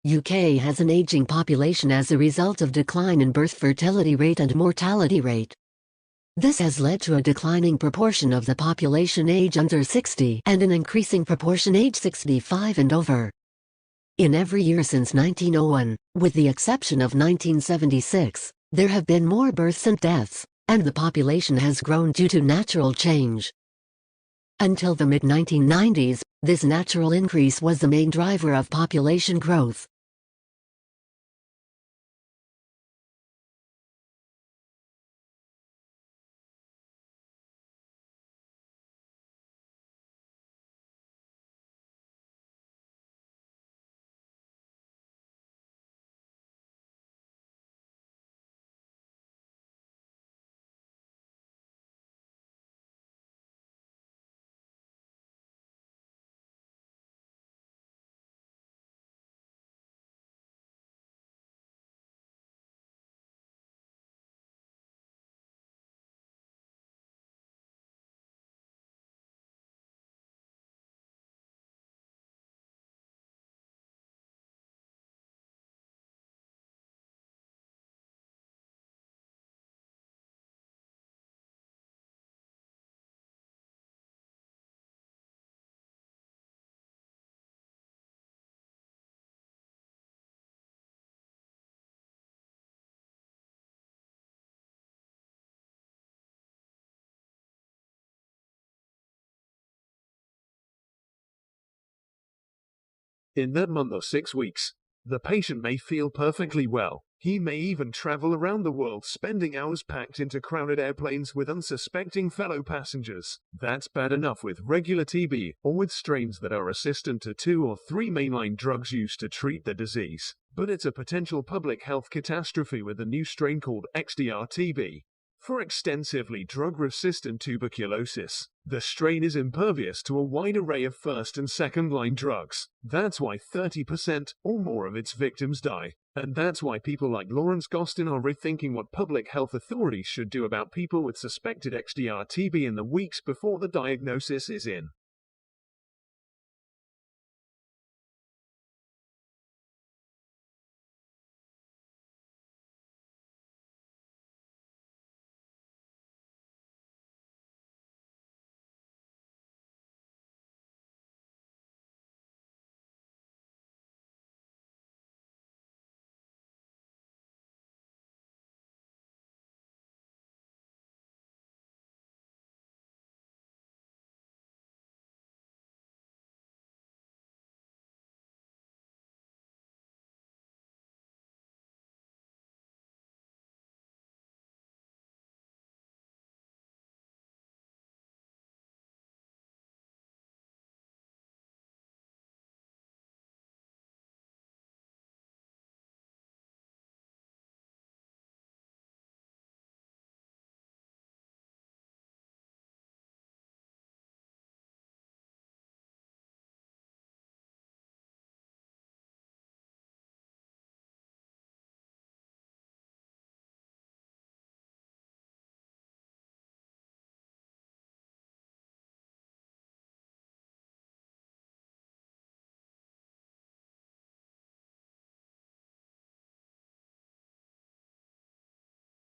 UK has an aging population as a result of decline in birth fertility rate and mortality rate. This has led to a declining proportion of the population age under 60 and an increasing proportion age 65 and over. In every year since 1901, with the exception of 1976, there have been more births and deaths, and the population has grown due to natural change. Until the mid-1990s, this natural increase was the main driver of population growth. In that month or 6 weeks, the patient may feel perfectly well. He may even travel around the world, spending hours packed into crowded airplanes with unsuspecting fellow passengers. That's bad enough with regular TB, or with strains that are resistant to 2 or 3 mainline drugs used to treat the disease. But it's a potential public health catastrophe with a new strain called XDR-TB. For extensively drug-resistant tuberculosis, the strain is impervious to a wide array of first and second-line drugs. That's why 30% or more of its victims die. And that's why people like Lawrence Gostin are rethinking what public health authorities should do about people with suspected XDR-TB in the weeks before the diagnosis is in.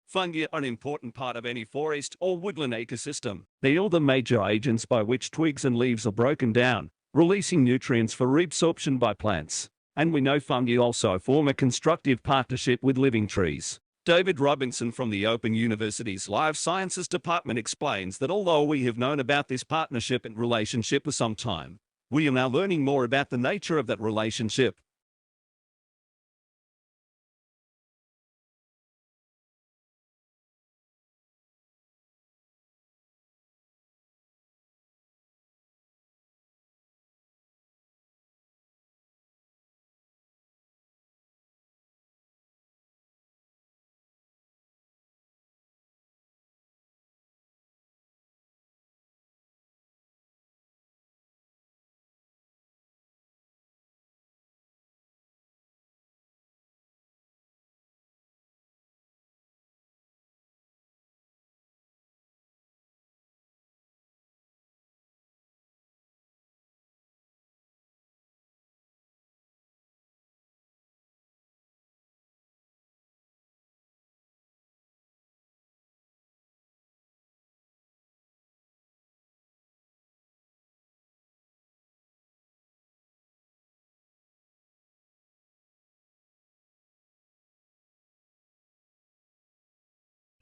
Fungi are an important part of any forest or woodland ecosystem. They are the major agents by which twigs and leaves are broken down, releasing nutrients for reabsorption by plants. And we know fungi also form a constructive partnership with living trees. David Robinson from the Open University's Life Sciences Department explains that although we have known about this partnership and relationship for some time, we are now learning more about the nature of that relationship.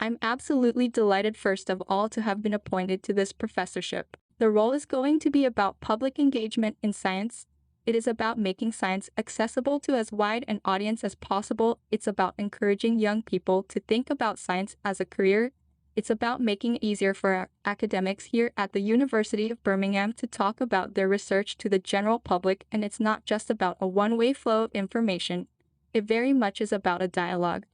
I'm absolutely delighted first of all to have been appointed to this professorship. The role is going to be about public engagement in science. It is about making science accessible to as wide an audience as possible. It's about encouraging young people to think about science as a career. It's about making it easier for our academics here at the University of Birmingham to talk about their research to the general public, and it's not just about a one-way flow of information. It very much is about a dialogue.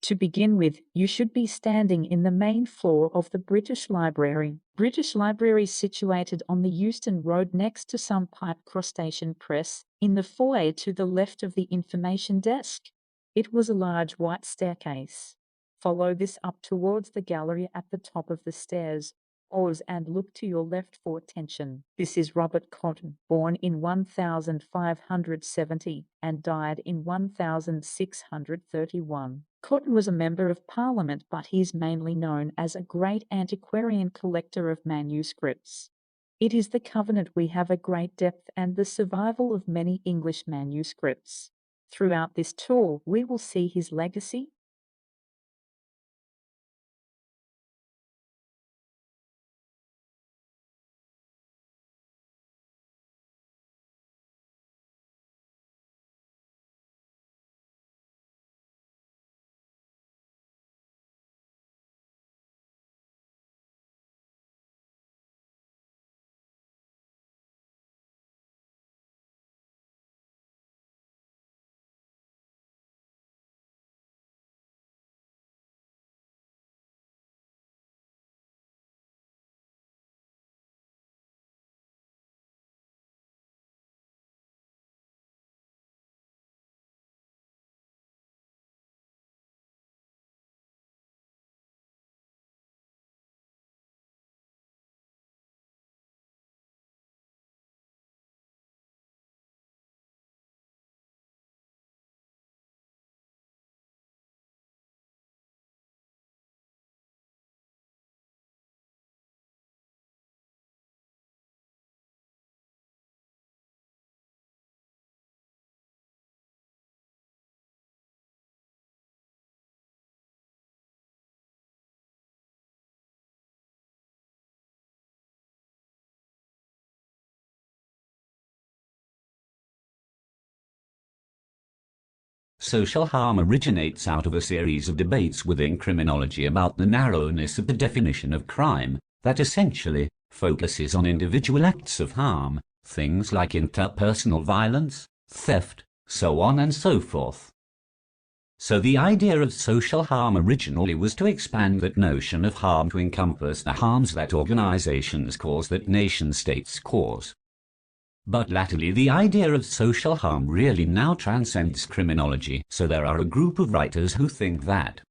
To begin with, you should be standing in the main floor of the British Library. British Library is situated on the Euston Road next to some pipe crustacean press, in the foyer to the left of the information desk. It was a large white staircase. Follow this up towards the gallery at the top of the stairs. Pause and look to your left for attention. This is Robert Cotton, born in 1570 and died in 1631. Cotton was a member of Parliament, but he is mainly known as a great antiquarian collector of manuscripts. It is the covenant we have a great depth and the survival of many English manuscripts. Throughout this tour, we will see his legacy, Social harm originates out of a series of debates within criminology about the narrowness of the definition of crime that essentially focuses on individual acts of harm, things like interpersonal violence, theft, so on and so forth. So the idea of social harm originally was to expand that notion of harm to encompass the harms that organizations cause, that nation-states cause. But latterly the idea of social harm really now transcends criminology, so there are a group of writers who think that,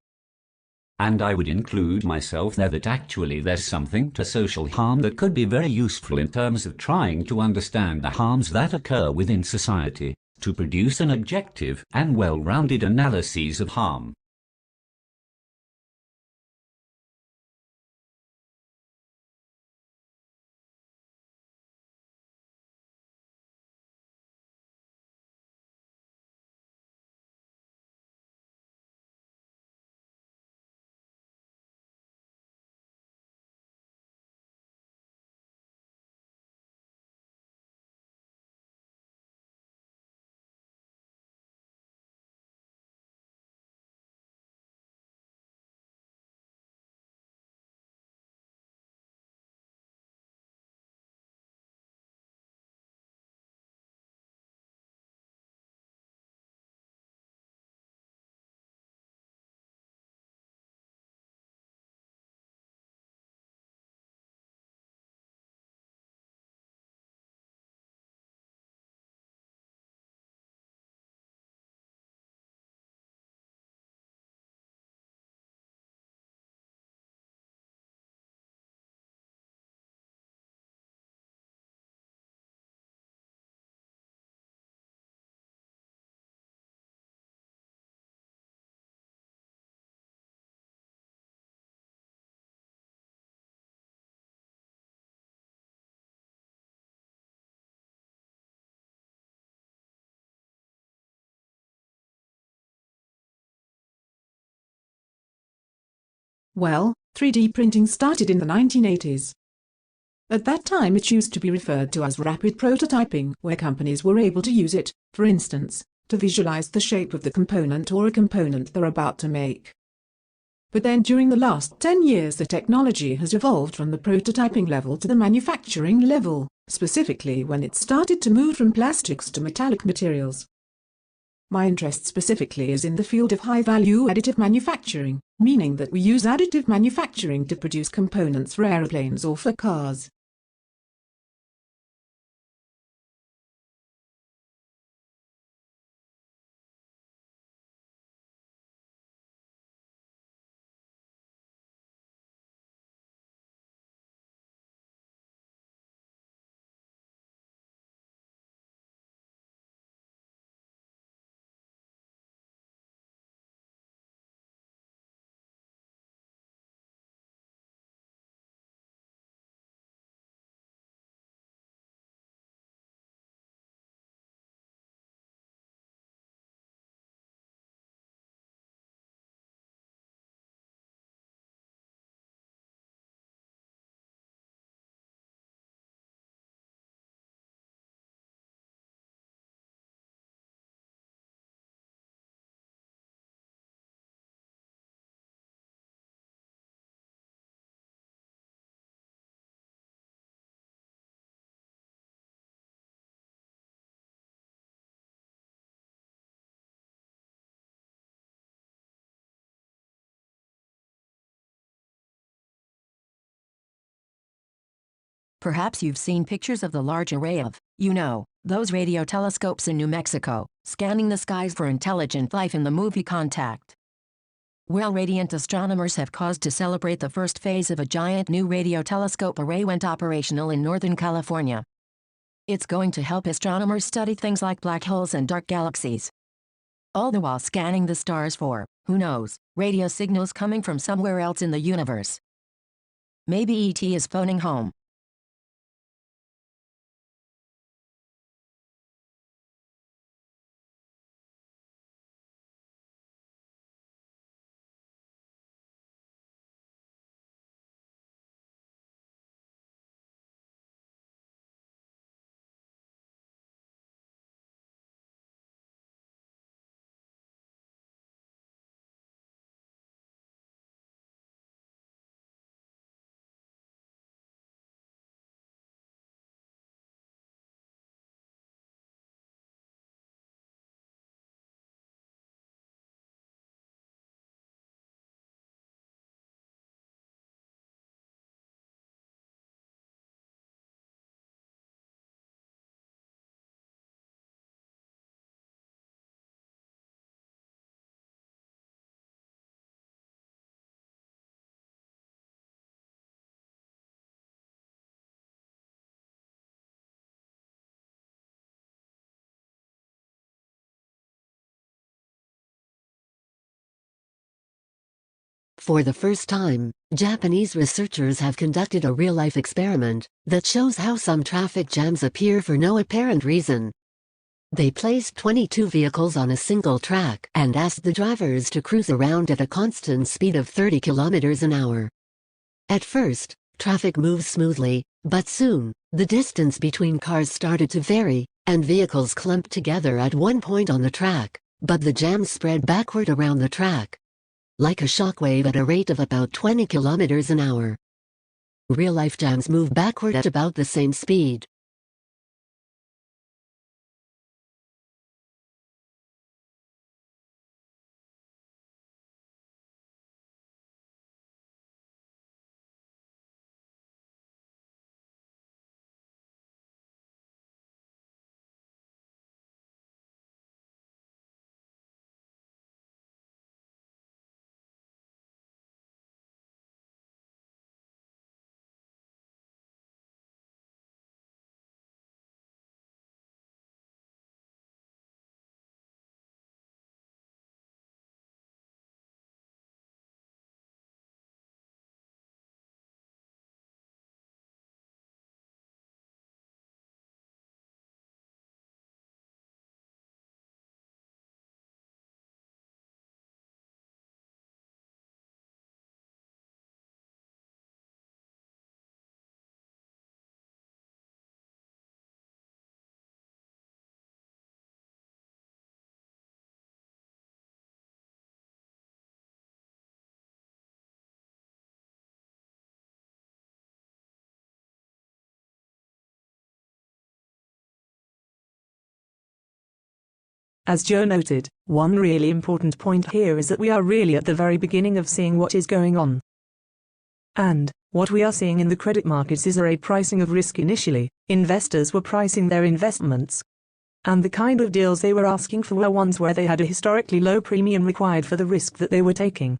and I would include myself there, that actually there's something to social harm that could be very useful in terms of trying to understand the harms that occur within society, to produce an objective and well-rounded analysis of harm. Well, 3D printing started in the 1980s. At that time it used to be referred to as rapid prototyping, where companies were able to use it, for instance, to visualize the shape of the component or a component they're about to make. But then during the last 10 years the technology has evolved from the prototyping level to the manufacturing level, specifically when it started to move from plastics to metallic materials. My interest specifically is in the field of high-value additive manufacturing, meaning that we use additive manufacturing to produce components for aeroplanes or for cars. Perhaps you've seen pictures of the large array of, those radio telescopes in New Mexico, scanning the skies for intelligent life in the movie Contact. Well, radiant astronomers have cause to celebrate the first phase of a giant new radio telescope array went operational in Northern California. It's going to help astronomers study things like black holes and dark galaxies, all the while scanning the stars for, who knows, radio signals coming from somewhere else in the universe. Maybe ET is phoning home. For the first time, Japanese researchers have conducted a real-life experiment that shows how some traffic jams appear for no apparent reason. They placed 22 vehicles on a single track and asked the drivers to cruise around at a constant speed of 30 kilometers an hour. At first, traffic moved smoothly, but soon, the distance between cars started to vary, and vehicles clumped together at one point on the track, but the jam spread backward around the track, like a shockwave at a rate of about 20 kilometers an hour. Real-life jams move backward at about the same speed. As Joe noted, one really important point here is that we are really at the very beginning of seeing what is going on. And what we are seeing in the credit markets is a pricing of risk initially. Investors were pricing their investments. And the kind of deals they were asking for were ones where they had a historically low premium required for the risk that they were taking.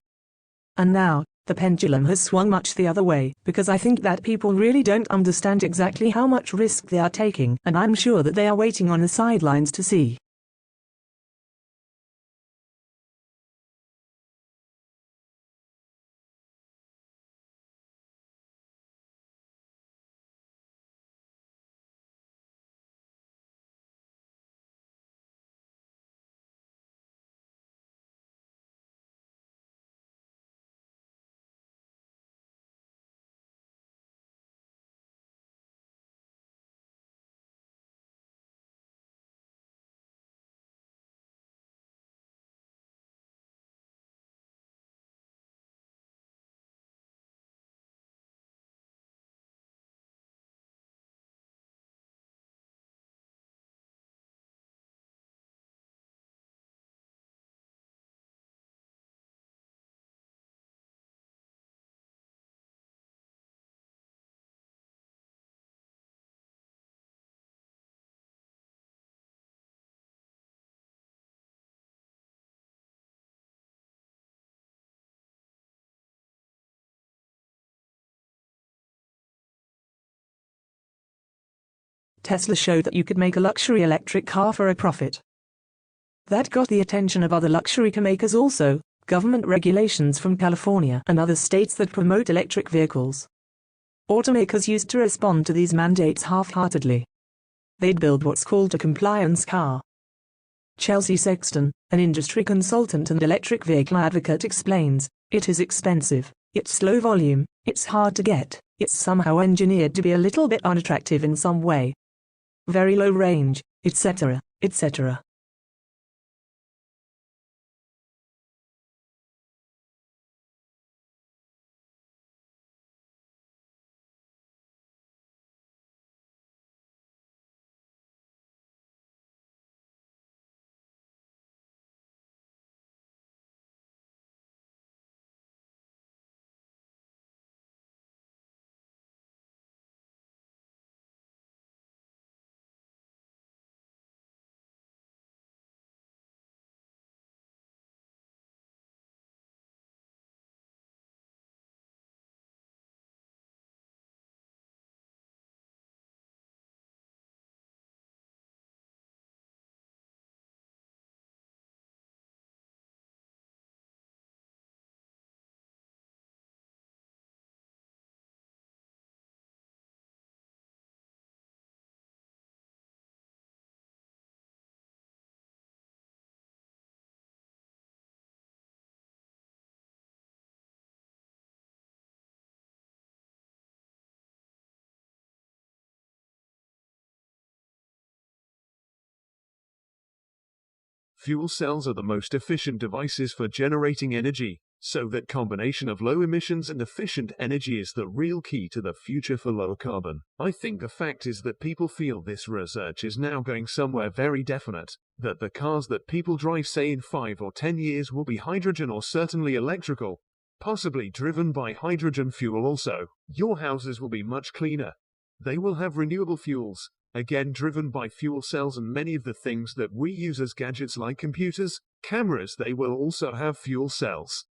And now, the pendulum has swung much the other way, because I think that people really don't understand exactly how much risk they are taking, and I'm sure that they are waiting on the sidelines to see. Tesla showed that you could make a luxury electric car for a profit. That got the attention of other luxury car makers also, government regulations from California and other states that promote electric vehicles. Automakers used to respond to these mandates half-heartedly. They'd build what's called a compliance car. Chelsea Sexton, an industry consultant and electric vehicle advocate, explains, "It is expensive, it's slow volume, it's hard to get, it's somehow engineered to be a little bit unattractive in some way. Very low range, etc., etc." Fuel cells are the most efficient devices for generating energy, so that combination of low emissions and efficient energy is the real key to the future for low carbon. I think the fact is that people feel this research is now going somewhere very definite, that the cars that people drive, say in 5 or 10 years, will be hydrogen or certainly electrical, possibly driven by hydrogen fuel also. Your houses will be much cleaner. They will have renewable fuels, again driven by fuel cells, and many of the things that we use as gadgets like computers, cameras, they will also have fuel cells.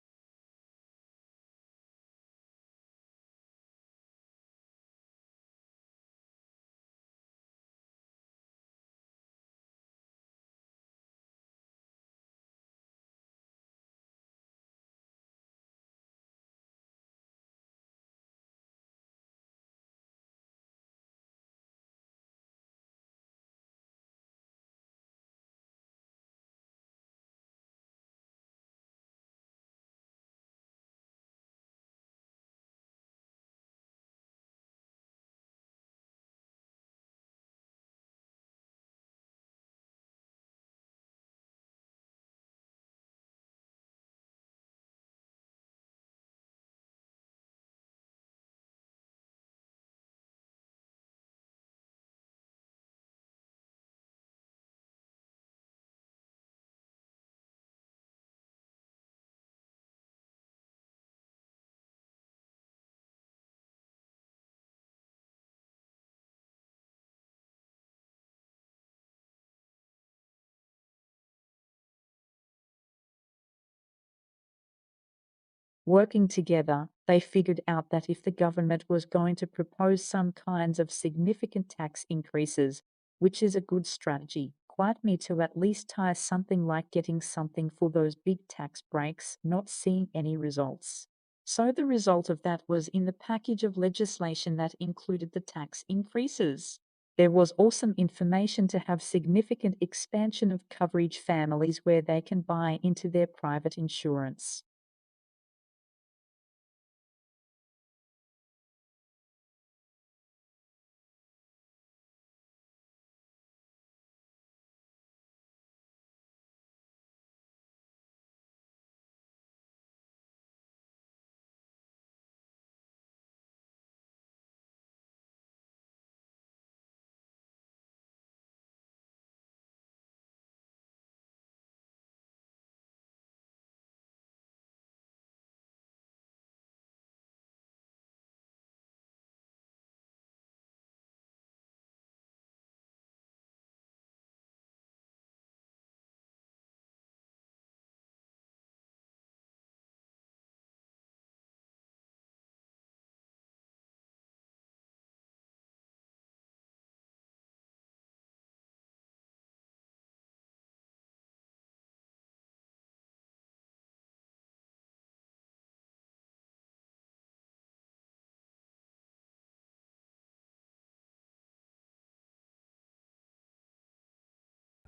Working together, they figured out that if the government was going to propose some kinds of significant tax increases, which is a good strategy, quite me to at least tie something like getting something for those big tax breaks, not seeing any results. So the result of that was in the package of legislation that included the tax increases. There was awesome information to have significant expansion of coverage families where they can buy into their private insurance.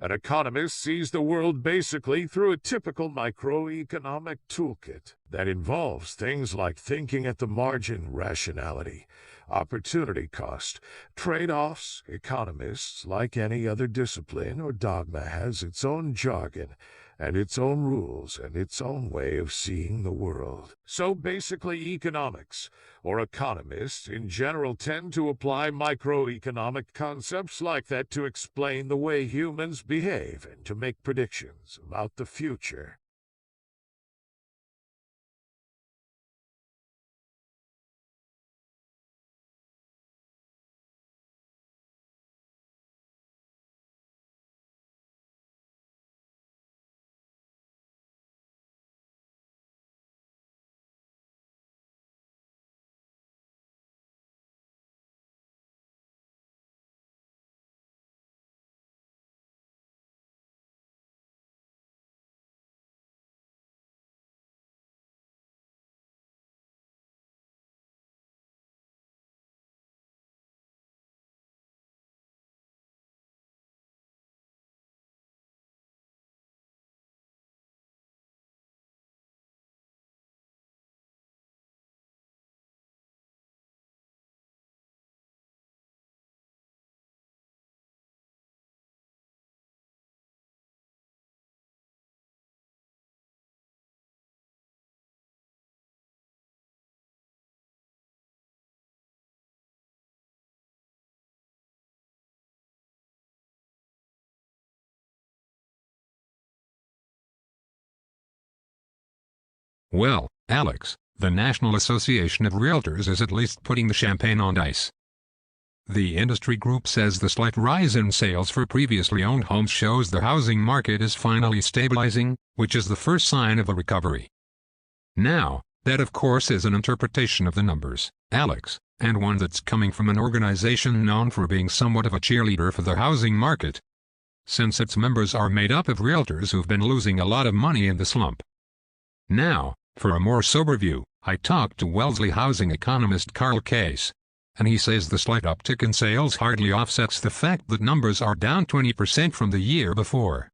An economist sees the world basically through a typical microeconomic toolkit that involves things like thinking at the margin, rationality, opportunity cost, trade-offs. Economists, like any other discipline or dogma, has its own jargon and its own rules and its own way of seeing the world. So basically economics, or economists in general, tend to apply microeconomic concepts like that to explain the way humans behave and to make predictions about the future. Well, Alex, the National Association of Realtors is at least putting the champagne on ice. The industry group says the slight rise in sales for previously owned homes shows the housing market is finally stabilizing, which is the first sign of a recovery. Now, that of course is an interpretation of the numbers, Alex, and one that's coming from an organization known for being somewhat of a cheerleader for the housing market, since its members are made up of realtors who've been losing a lot of money in the slump. Now, for a more sober view, I talked to Wellesley housing economist Carl Case, and he says the slight uptick in sales hardly offsets the fact that numbers are down 20% from the year before.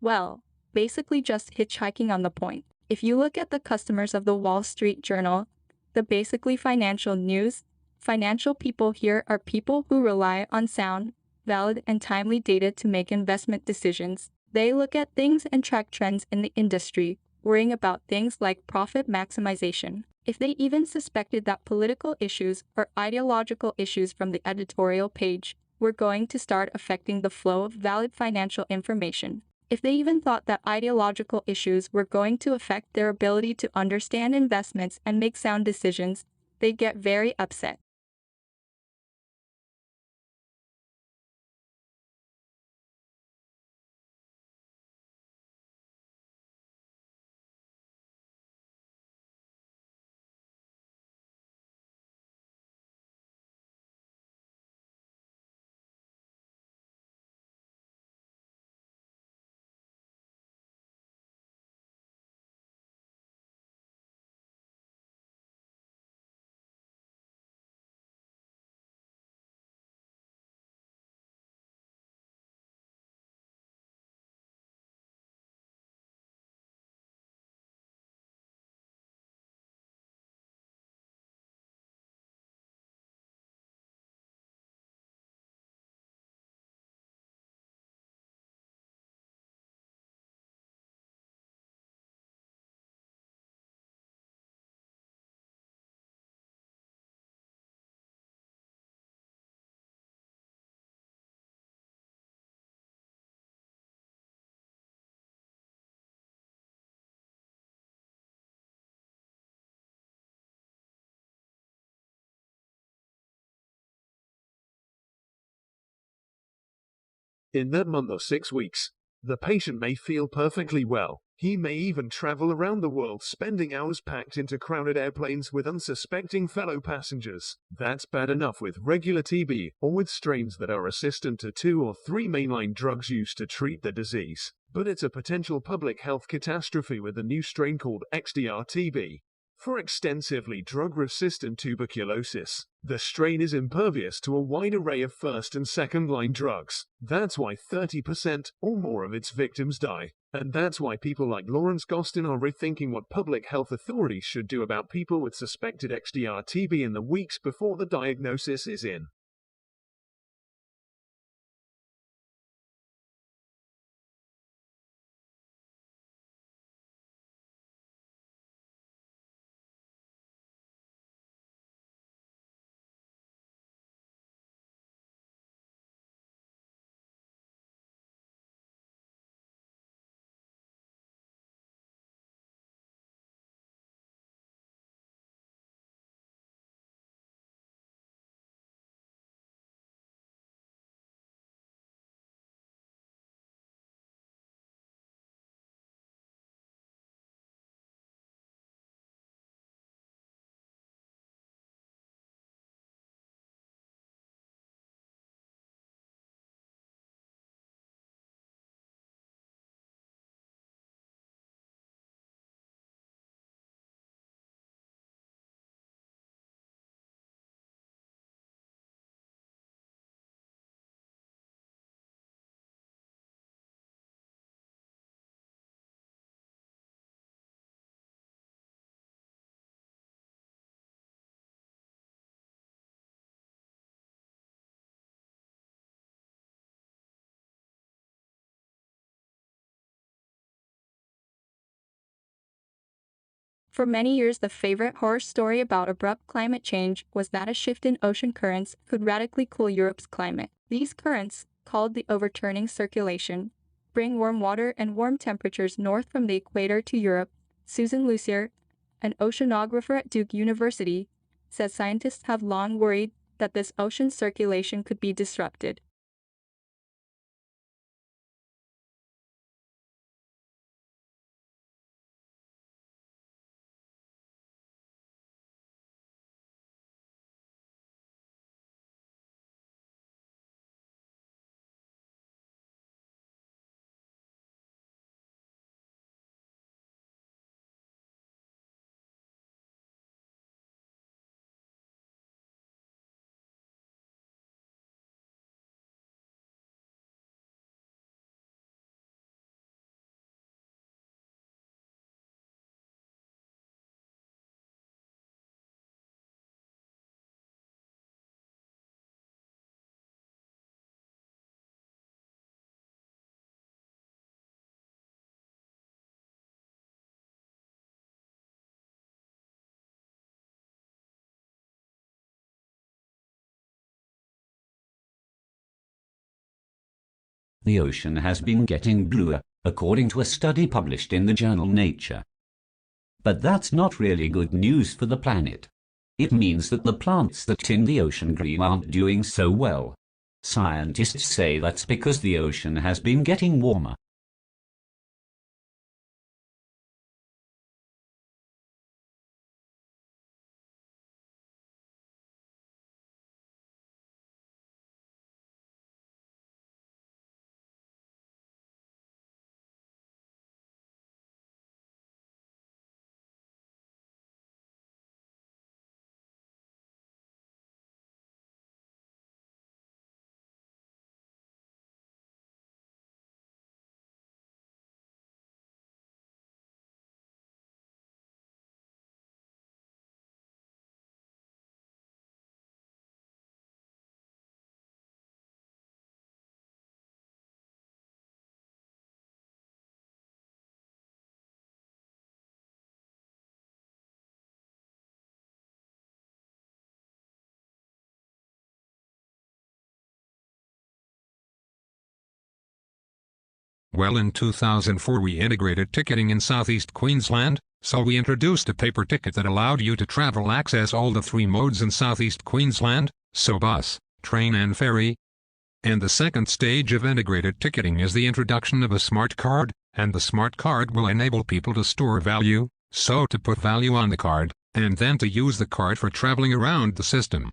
Well, basically just hitchhiking on the point. If you look at the customers of the Wall Street Journal, the basically financial news, financial people here are people who rely on sound, valid, and timely data to make investment decisions. They look at things and track trends in the industry, worrying about things like profit maximization. If they even suspected that political issues or ideological issues from the editorial page were going to start affecting the flow of valid financial information, if they even thought that ideological issues were going to affect their ability to understand investments and make sound decisions, they'd get very upset. In that month or 6 weeks, the patient may feel perfectly well. He may even travel around the world spending hours packed into crowded airplanes with unsuspecting fellow passengers. That's bad enough with regular TB or with strains that are resistant to 2 or 3 mainline drugs used to treat the disease. But it's a potential public health catastrophe with a new strain called XDR-TB. For extensively drug-resistant tuberculosis, the strain is impervious to a wide array of first and second-line drugs. That's why 30% or more of its victims die. And that's why people like Lawrence Gostin are rethinking what public health authorities should do about people with suspected XDR-TB in the weeks before the diagnosis is in. For many years, the favorite horror story about abrupt climate change was that a shift in ocean currents could radically cool Europe's climate. These currents, called the overturning circulation, bring warm water and warm temperatures north from the equator to Europe. Susan Lucier, an oceanographer at Duke University, says scientists have long worried that this ocean circulation could be disrupted. The ocean has been getting bluer, according to a study published in the journal Nature. But that's not really good news for the planet. It means that the plants that tint the ocean green aren't doing so well. Scientists say that's because the ocean has been getting warmer. Well, in 2004 we integrated ticketing in Southeast Queensland, so we introduced a paper ticket that allowed you to travel access all the 3 modes in Southeast Queensland, so bus, train and ferry. And the second stage of integrated ticketing is the introduction of a smart card, and the smart card will enable people to store value, so to put value on the card, and then to use the card for traveling around the system.